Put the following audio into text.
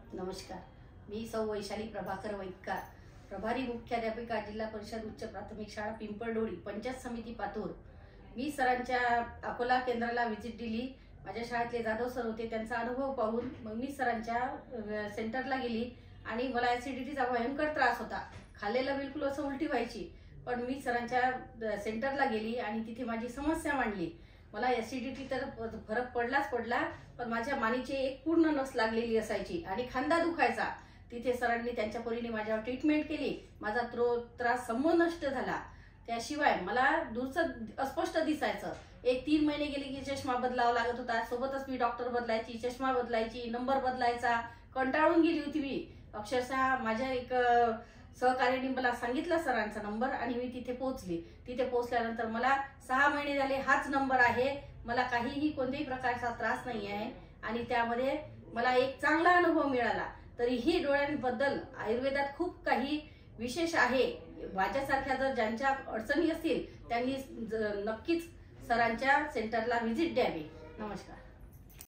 नमस्कार, मी सौ वैशाली प्रभाकर वैद्यकार, प्रभारी मुख्याध्यापिका, जिल्हा परिषद उच्च प्राथमिक शाळा पिंपळडोळी, पंचायत समिती पातूर। मी सरांच्या अकोला केंद्राला व्हिजिट दिली। माझ्या शाळेतले जाधव सर होते, त्यांचा अनुभव पाहून मग मी सरांच्या सेंटरला गेली आणि मला ऍसिडिटीचा भयंकर त्रास होता। खाल्लेलं बिलकुल असं उलटी व्हायची, पण मी सरांच्या सेंटरला गेली आणि तिथे माझी समस्या मांडली। मला ऍसिडिटी तर फरक पडलाच पडला, पण माझ्या मानेची एक पूर्ण नस लागलेली असायची आणि खांदा दुखायचा। तिथे सरांनी त्यांच्या परीने माझ्यावर ट्रीटमेंट केली। माझा त्रास समूळ नष्ट झाला। त्याशिवाय मला दूरचं अस्पष्ट दिसायचं। एक 3 महिने गेले की चष्मा बदलावा लागत होता। सोबतच मी डॉक्टर बदलायची, चष्मा बदलायची, नंबर बदलायचा, कंटाळून गेली होती मी। अक्षरशः माझ्या एक सहकार्याने मला सांगितलं सरांचा नंबर आणि मी तिथे पोहोचली। तिथे पोहोचल्यानंतर मला 6 महिने झाले हाच नंबर आहे। मला काहीही कोणत्याही प्रकारचा त्रास नाही आहे आणि त्यामध्ये मला एक चांगला अनुभव मिळाला। तरीही डोळ्यांबद्दल आयुर्वेदात खूप काही विशेष आहे। माझ्यासारख्या जर ज्यांच्या अडचणी असतील त्यांनी नक्कीच सरांच्या सेंटरला व्हिजिट द्यावी। नमस्कार।